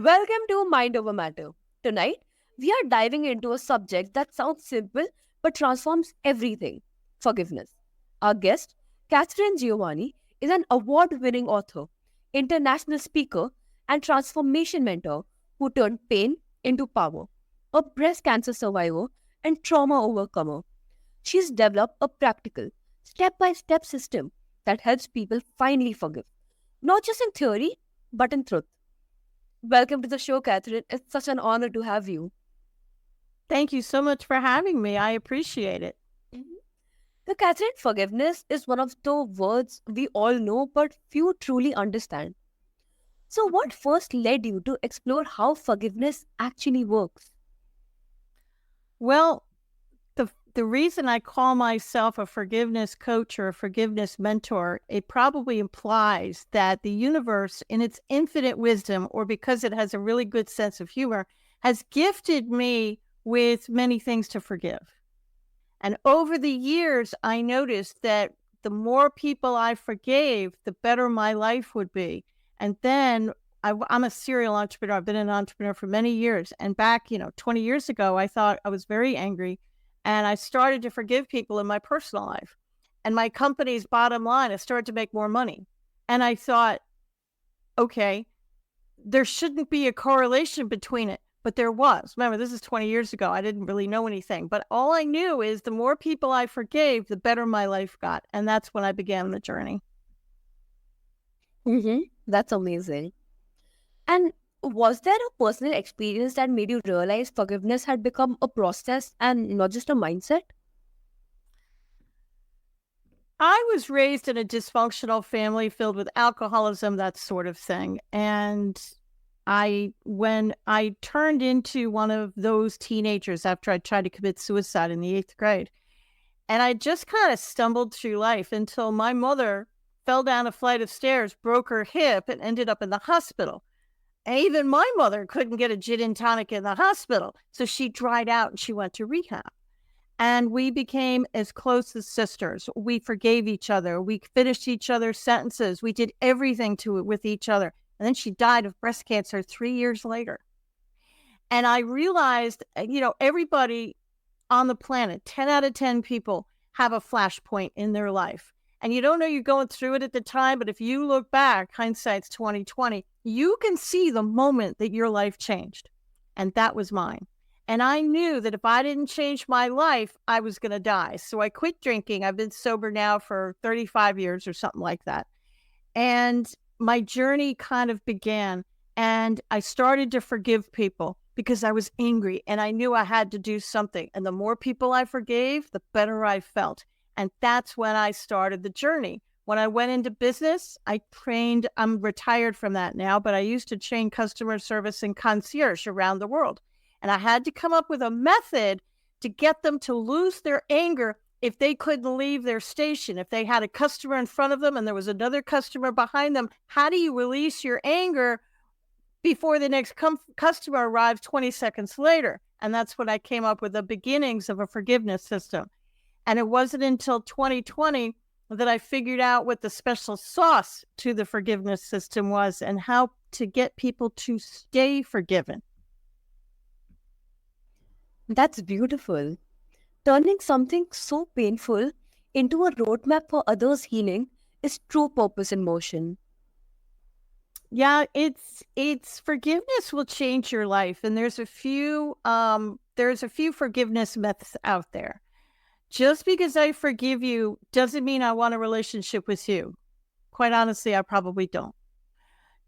Welcome to Mind Over Matter. Tonight, we are diving into a subject that sounds simple but transforms everything: forgiveness. Our guest, Katharine Giovanni, is an award winning author, international speaker, and transformation mentor who turned pain into power. A breast cancer survivor and trauma overcomer, she's developed a practical, step by step system that helps people finally forgive, not just in theory, but in truth. Welcome to the show, Catherine. It's such an honor to have you. Thank you so much for having me. I appreciate it. Mhm. The Catherine, forgiveness is one of the words we all know, but few truly understand. So, what first led you to explore how forgiveness actually works? Well, the reason I call myself a forgiveness coach or a forgiveness mentor, it probably implies that the universe, in its infinite wisdom, or because it has a really good sense of humor, has gifted me with many things to forgive. And over the years, I noticed that the more people I forgave, the better my life would be. And then I'm a serial entrepreneur. I've been an entrepreneur for many years. And back, 20 years ago, I thought I was very angry. And I started to forgive people in my personal life. And my company's bottom line, I started to make more money. And I thought, okay, there shouldn't be a correlation between it. But there was. Remember, this is 20 years ago. I didn't really know anything. But all I knew is the more people I forgave, the better my life got. And that's when I began the journey. That's amazing. And was there a personal experience that made you realize forgiveness had become a process and not just a mindset? I was raised in a dysfunctional family filled with alcoholism, that sort of thing. And when I turned into one of those teenagers after I tried to commit suicide in the 8th grade, and I just kind of stumbled through life until my mother fell down a flight of stairs, broke her hip, and ended up in the hospital. And even my mother couldn't get a gin and tonic in the hospital. So she dried out and she went to rehab. And we became as close as sisters. We forgave each other. We finished each other's sentences. We did everything to it with each other. And then she died of breast cancer 3 years later. And I realized, everybody on the planet, 10 out of 10 people have a flashpoint in their life. And you don't know you're going through it at the time, but if you look back, hindsight's 2020, you can see the moment that your life changed. And that was mine. And I knew that if I didn't change my life, I was going to die. So I quit drinking. I've been sober now for 35 years or something like that. And my journey kind of began, and I started to forgive people because I was angry and I knew I had to do something. And the more people I forgave, the better I felt. And that's when I started the journey. When I went into business, I'm retired from that now, but I used to train customer service and concierge around the world. And I had to come up with a method to get them to lose their anger if they couldn't leave their station. If they had a customer in front of them and there was another customer behind them, how do you release your anger before the next customer arrives 20 seconds later? And that's when I came up with the beginnings of a forgiveness system. And it wasn't until 2020 that I figured out what the special sauce to the forgiveness system was and how to get people to stay forgiven. That's beautiful. Turning something so painful into a roadmap for others' healing is true purpose in motion. Yeah, it's forgiveness will change your life, and there's a few forgiveness myths out there. Just because I forgive you doesn't mean I want a relationship with you. Quite honestly, I probably don't.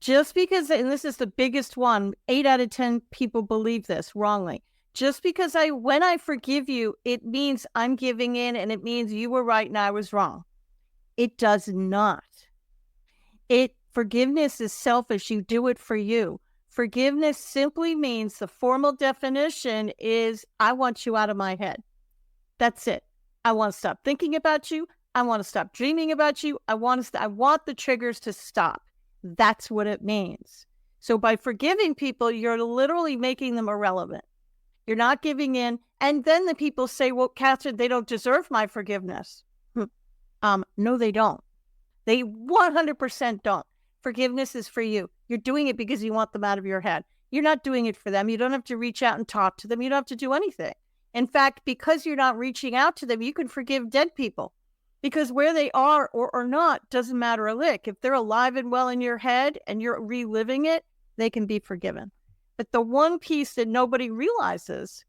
Just because, and this is the biggest one, 8 out of 10 people believe this wrongly. Just because when I forgive you, it means I'm giving in and it means you were right and I was wrong. It does not. Forgiveness is selfish. You do it for you. Forgiveness simply means the formal definition is I want you out of my head. That's it. I want to stop thinking about you. I want to stop dreaming about you. I want the triggers to stop. That's what it means. So by forgiving people, you're literally making them irrelevant. You're not giving in. And then the people say, well, Catherine, they don't deserve my forgiveness. No, they don't. They 100% don't. Forgiveness is for you. You're doing it because you want them out of your head. You're not doing it for them. You don't have to reach out and talk to them. You don't have to do anything. In fact, because you're not reaching out to them, you can forgive dead people, because where they are or not doesn't matter a lick. If they're alive and well in your head and you're reliving it, they can be forgiven. But the one piece that nobody realizes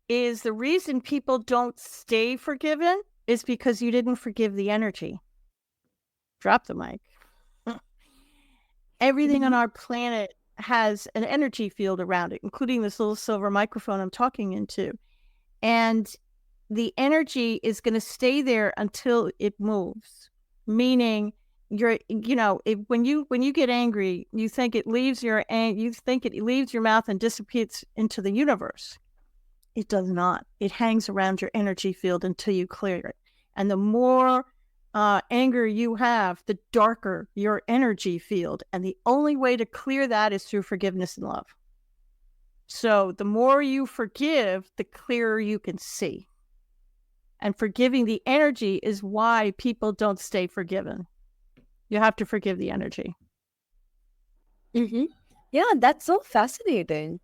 is the reason people don't stay forgiven is because you didn't forgive the energy. Drop the mic. Everything on our planet has an energy field around it, including this little silver microphone I'm talking into. And the energy is going to stay there until it moves. Meaning, when you get angry, you think it leaves your mouth and dissipates into the universe. It does not. It hangs around your energy field until you clear it. And the more anger you have, the darker your energy field. And the only way to clear that is through forgiveness and love. So the more you forgive, the clearer you can see. And forgiving the energy is why people don't stay forgiven. You have to forgive the energy. Mm-hmm. Yeah, that's so fascinating.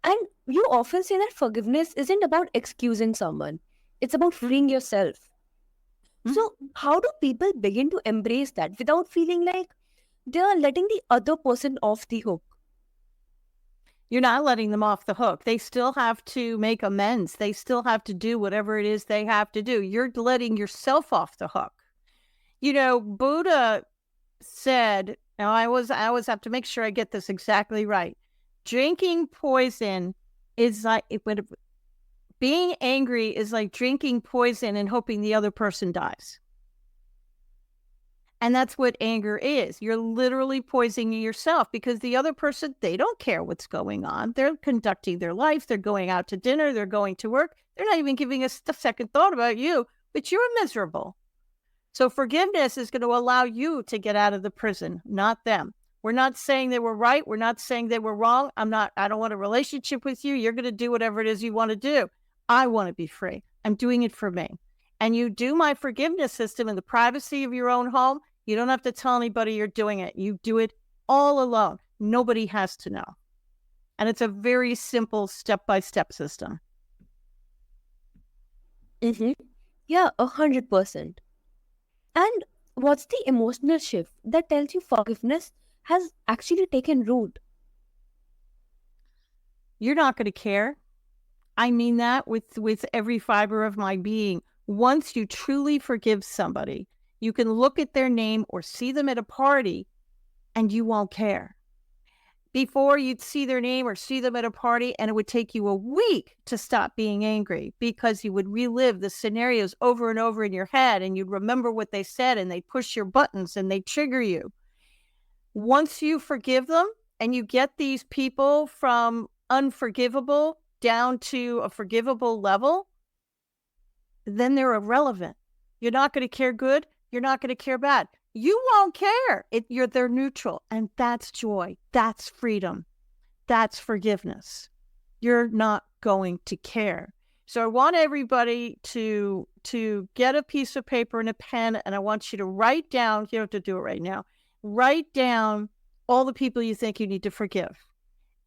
And you often say that forgiveness isn't about excusing someone. It's about freeing yourself. So how do people begin to embrace that without feeling like they're letting the other person off the hook? You're not letting them off the hook. They still have to make amends. They still have to do whatever it is they have to do. You're letting yourself off the hook. Buddha said, now I always have to make sure I get this exactly right. Drinking poison is like, being angry is like drinking poison and hoping the other person dies. And that's what anger is. You're literally poisoning yourself, because the other person, they don't care what's going on. They're conducting their life. They're going out to dinner. They're going to work. They're not even giving us a second thought about you, but you're miserable. So forgiveness is going to allow you to get out of the prison, not them. We're not saying they were right. We're not saying they were wrong. I don't want a relationship with you. You're going to do whatever it is you want to do. I want to be free. I'm doing it for me. And you do my forgiveness system in the privacy of your own home. You don't have to tell anybody you're doing it. You do it all alone. Nobody has to know. And it's a very simple step-by-step system. Mm-hmm. Yeah, 100%. And what's the emotional shift that tells you forgiveness has actually taken root? You're not going to care. I mean that with every fiber of my being. Once you truly forgive somebody, you can look at their name or see them at a party and you won't care. Before, you'd see their name or see them at a party and it would take you a week to stop being angry, because you would relive the scenarios over and over in your head and you'd remember what they said and they push your buttons and they trigger you. Once you forgive them and you get these people from unforgivable down to a forgivable level, then they're irrelevant. You're not going to care good. You're not going to care bad. You won't care. They're neutral. And that's joy. That's freedom. That's forgiveness. You're not going to care. So I want everybody to get a piece of paper and a pen, and I want you to write down, you don't have to do it right now, write down all the people you think you need to forgive.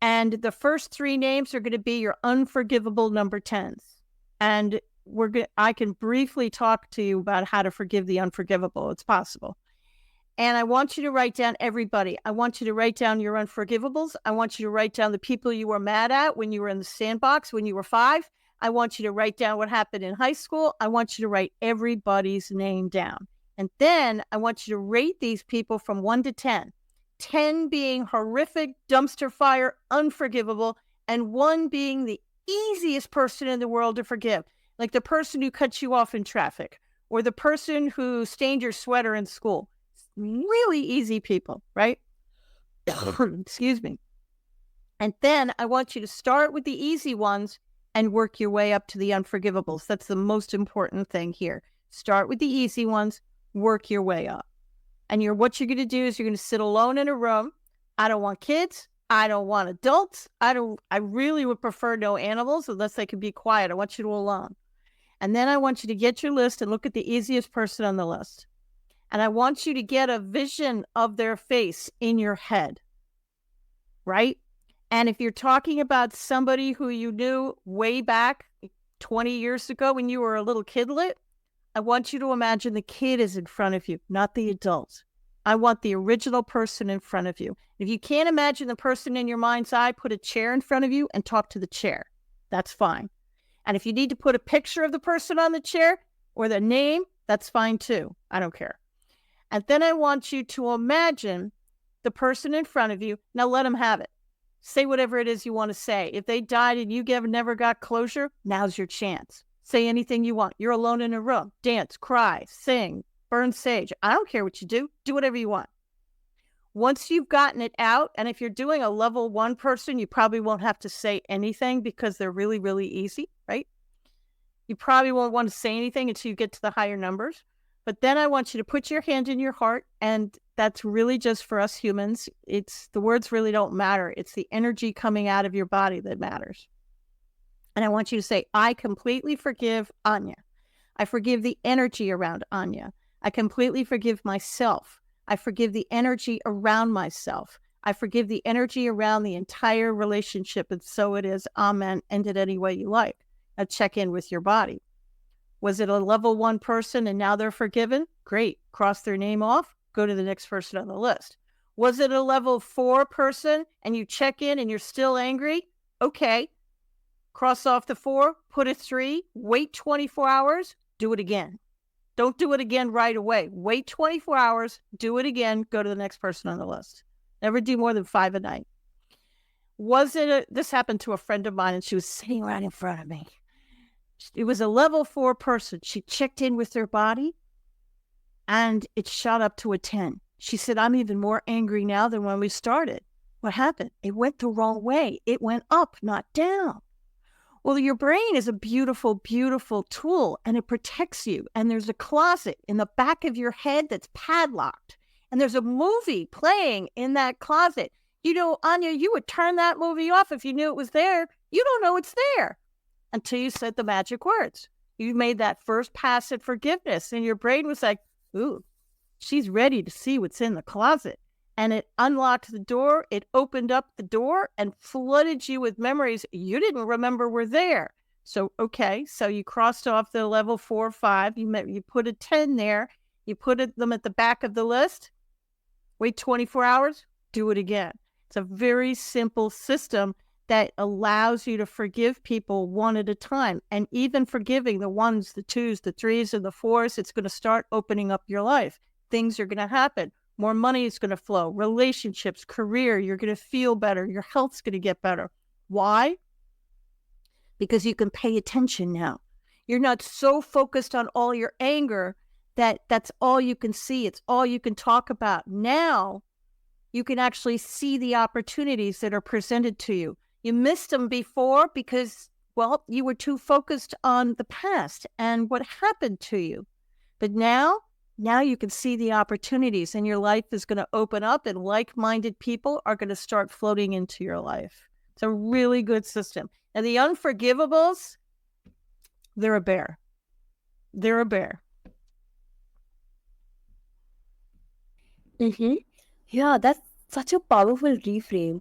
And the first 3 names are going to be your unforgivable number 10s. And I can briefly talk to you about how to forgive the unforgivable. It's possible. And I want you to write down everybody. I want you to write down your unforgivables. I want you to write down the people you were mad at when you were in the sandbox when you were 5. I want you to write down what happened in high school. I want you to write everybody's name down. And then I want you to rate these people from 1 to 10. 10 being horrific, dumpster fire, unforgivable, and 1 being the easiest person in the world to forgive. Like the person who cut you off in traffic, or the person who stained your sweater in school. Really easy people, right? Excuse me. And then I want you to start with the easy ones and work your way up to the unforgivables. That's the most important thing here. Start with the easy ones, work your way up. And what you're going to do is you're going to sit alone in a room. I don't want kids. I don't want adults. I really would prefer no animals unless they can be quiet. I want you to alone. And then I want you to get your list and look at the easiest person on the list. And I want you to get a vision of their face in your head. right? And if you're talking about somebody who you knew way back 20 years ago when you were a little kidlet, I want you to imagine the kid is in front of you, not the adult. I want the original person in front of you. If you can't imagine the person in your mind's eye, put a chair in front of you and talk to the chair. That's fine. And if you need to put a picture of the person on the chair or the name, that's fine too. I don't care. And then I want you to imagine the person in front of you. Now let them have it. Say whatever it is you want to say. If they died and you never got closure, now's your chance. Say anything you want. You're alone in a room. Dance, cry, sing, burn sage. I don't care what you do. Do whatever you want. Once you've gotten it out, and if you're doing a level 1 person, you probably won't have to say anything because they're really, really easy, right? You probably won't want to say anything until you get to the higher numbers. But then I want you to put your hand in your heart, and that's really just for us humans. It's the words really don't matter. It's the energy coming out of your body that matters. And I want you to say, I completely forgive Anya. I forgive the energy around Anya. I completely forgive myself. I forgive the energy around myself. I forgive the energy around the entire relationship. And so it is. Amen. End it any way you like. Now check in with your body. Was it a level 1 person and now they're forgiven? Great. Cross their name off. Go to the next person on the list. Was it a level 4 person and you check in and you're still angry? Okay. Cross off the 4, put a 3, wait 24 hours, do it again. Don't do it again right away. Wait 24 hours, do it again, go to the next person on the list. Never do more than 5 a night. This happened to a friend of mine and she was sitting right in front of me. It was a level 4 person. She checked in with their body and it shot up to a 10. She said, I'm even more angry now than when we started. What happened? It went the wrong way. It went up, not down. Well, your brain is a beautiful, beautiful tool and it protects you. And there's a closet in the back of your head that's padlocked. And there's a movie playing in that closet. You know, Anya, you would turn that movie off if you knew it was there. You don't know it's there until you said the magic words. You made that first pass at forgiveness and your brain was like, ooh, she's ready to see what's in the closet. And it unlocked the door, it opened up the door and flooded you with memories you didn't remember were there. So, okay, so you crossed off the level 4 or 5, you put a 10 there, you put them at the back of the list, wait 24 hours, do it again. It's a very simple system that allows you to forgive people one at a time. And even forgiving the 1s, the 2s, the 3s, and the 4s, it's going to start opening up your life. Things are going to happen. More money is going to flow, relationships, career, you're going to feel better, your health's going to get better. Why? Because you can pay attention now. You're not so focused on all your anger that that's all you can see. It's all you can talk about. Now, you can actually see the opportunities that are presented to you. You missed them before because, well, you were too focused on the past and what happened to you. But now you can see the opportunities and your life is going to open up and like-minded people are going to start floating into your life. It's a really good system. And the unforgivables, they're a bear. They're a bear. Mm-hmm. Yeah, that's such a powerful reframe.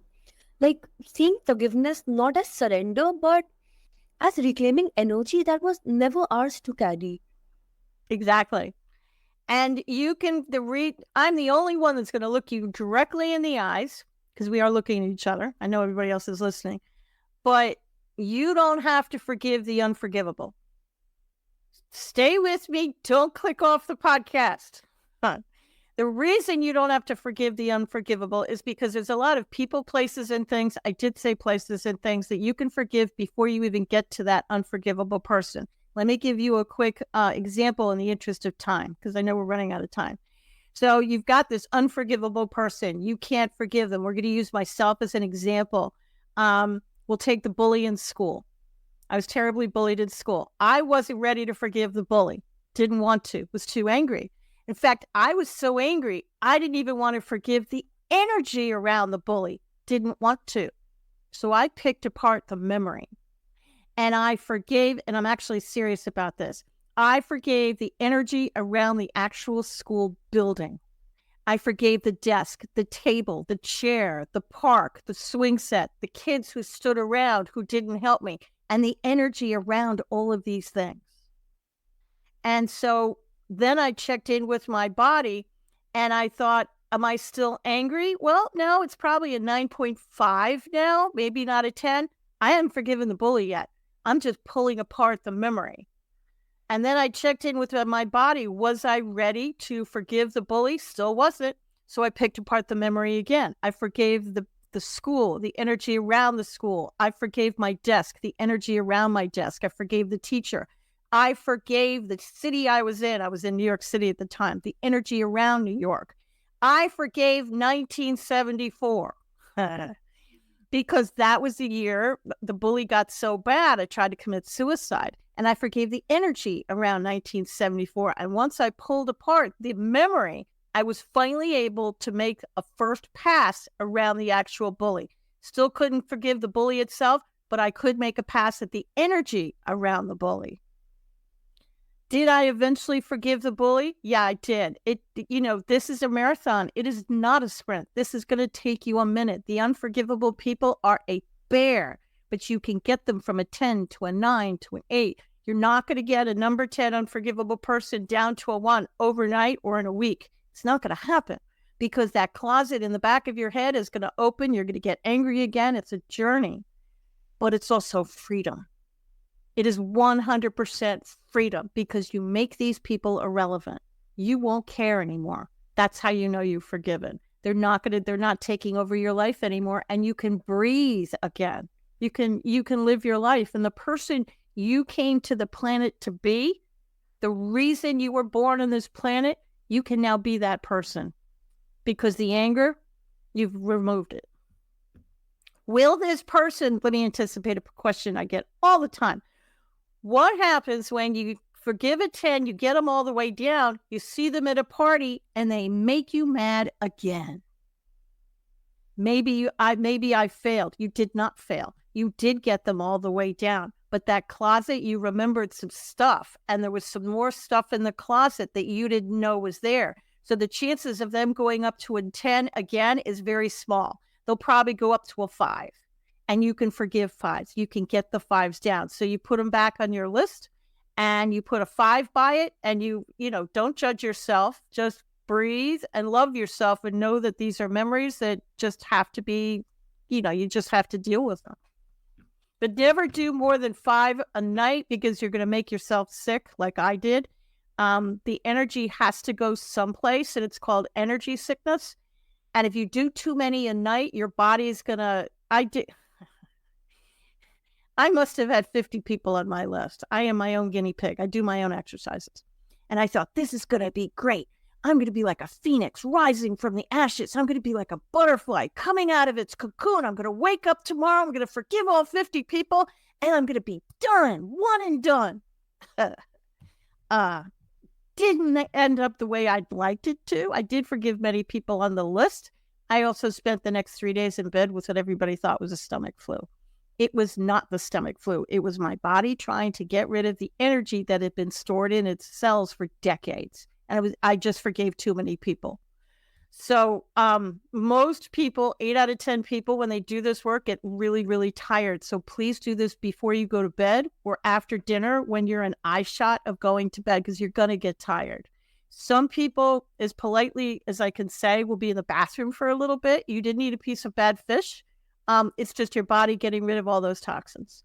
Like seeing forgiveness not as surrender, but as reclaiming energy that was never ours to carry. Exactly. And you can, I'm the only one that's going to look you directly in the eyes because we are looking at each other. I know everybody else is listening, but you don't have to forgive the unforgivable. Stay with me. Don't click off the podcast. The reason you don't have to forgive the unforgivable is because there's a lot of people, places, and things. I did say places and things that you can forgive before you even get to that unforgivable person. Let me give you a quick example in the interest of time, because I know we're running out of time. So you've got this unforgivable person. You can't forgive them. We're going to use myself as an example. We'll take the bully in school. I was terribly bullied in school. I wasn't ready to forgive the bully. Didn't want to. Was too angry. In fact, I was so angry, I didn't even want to forgive the energy around the bully. Didn't want to. So I picked apart the memory. And I forgave, and I'm actually serious about this. I forgave the energy around the actual school building. I forgave the desk, the table, the chair, the park, the swing set, the kids who stood around who didn't help me, and the energy around all of these things. And so then I checked in with my body and I thought, am I still angry? Well, no, it's probably a 9.5 now, maybe not a 10. I haven't forgiven the bully yet. I'm just pulling apart the memory. And then I checked in with my body. Was I ready to forgive the bully? Still wasn't. So I picked apart the memory again. I forgave the school, the energy around the school. I forgave my desk, the energy around my desk. I forgave the teacher. I forgave the city I was in. I was in New York City at the time, the energy around New York. I forgave 1974 because that was the year the bully got so bad, I tried to commit suicide. And I forgave the energy around 1974. And once I pulled apart the memory, I was finally able to make a first pass around the actual bully. Still couldn't forgive the bully itself, but I could make a pass at the energy around the bully. Did I eventually forgive the bully? Yeah, I did. This is a marathon. It is not a sprint. This is going to take you a minute. The unforgivable people are a bear, but you can get them from a 10 to a 9 to an 8. You're not going to get a number 10 unforgivable person down to a 1 overnight or in a week. It's not going to happen because that closet in the back of your head is going to open. You're going to get angry again. It's a journey, but it's also freedom. It is 100% freedom because you make these people irrelevant. You won't care anymore. That's how you know you've forgiven. They're not taking over your life anymore, and you can breathe again. You can live your life. And the person you came to the planet to be, the reason you were born on this planet, you can now be that person because the anger, you've removed it. Will this person, let me anticipate a question I get all the time. What happens when you forgive a 10, you get them all the way down, you see them at a party, and they make you mad again? Maybe I failed. You did not fail. You did get them all the way down. But that closet, you remembered some stuff, and there was some more stuff in the closet that you didn't know was there. So the chances of them going up to a 10 again is very small. They'll probably go up to a 5. And you can forgive 5s. You can get the 5s down. So you put them back on your list and you put a 5 by it, and you don't judge yourself. Just breathe and love yourself and know that these are memories that just have to be, you just have to deal with them. But never do more than 5 a night because you're going to make yourself sick like I did. The energy has to go someplace, and it's called energy sickness. And if you do too many a night, your body is going to, I must have had 50 people on my list. I am my own guinea pig. I do my own exercises. And I thought, this is going to be great. I'm going to be like a phoenix rising from the ashes. I'm going to be like a butterfly coming out of its cocoon. I'm going to wake up tomorrow. I'm going to forgive all 50 people, and I'm going to be done, one and done. Didn't end up the way I'd liked it to. I did forgive many people on the list. I also spent the next 3 days in bed with what everybody thought was a stomach flu. It was not the stomach flu. It was my body trying to get rid of the energy that had been stored in its cells for decades. And I just forgave too many people. So most people, 8 out of 10 people, when they do this work, get really, really tired. So please do this before you go to bed or after dinner when you're an eye shot of going to bed, because you're going to get tired. Some people, as politely as I can say, will be in the bathroom for a little bit. You didn't eat a piece of bad fish. It's just your body getting rid of all those toxins.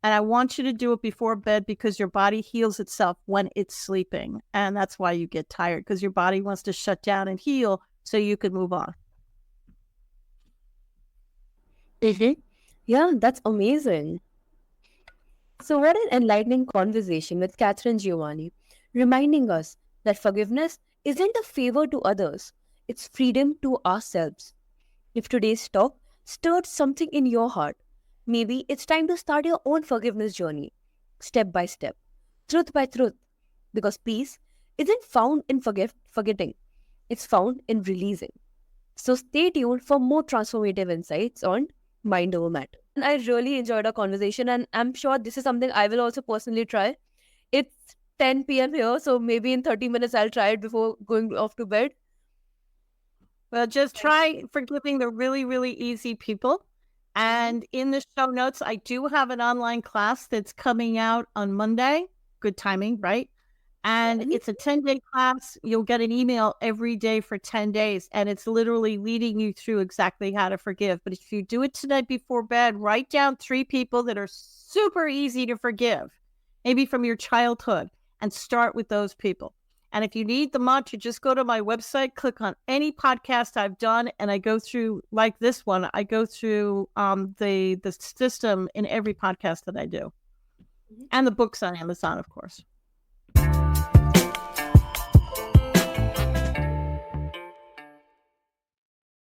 And I want you to do it before bed because your body heals itself when it's sleeping. And that's why you get tired, because your body wants to shut down and heal so you can move on. Yeah, that's amazing. So what an enlightening conversation with Katharine Giovanni, reminding us that forgiveness isn't a favor to others, it's freedom to ourselves. If today's talk stirred something in your heart, maybe it's time to start your own forgiveness journey, step by step, truth by truth, because peace isn't found in forgetting, it's found in releasing. So stay tuned for more transformative insights on Mind Over Matter. And I really enjoyed our conversation, and I'm sure this is something I will also personally try. It's 10 p.m. here, so maybe in 30 minutes I'll try it before going off to bed. Well, just try forgiving the really, really easy people. And in the show notes, I do have an online class that's coming out on Monday. Good timing, right? And it's a 10-day class. You'll get an email every day for 10 days. And it's literally leading you through exactly how to forgive. But if you do it tonight before bed, write down 3 people that are super easy to forgive, maybe from your childhood, and start with those people. And if you need the mantra, just go to my website, click on any podcast I've done, and I go through, like this one, I go through the system in every podcast that I do. And the books on Amazon, of course.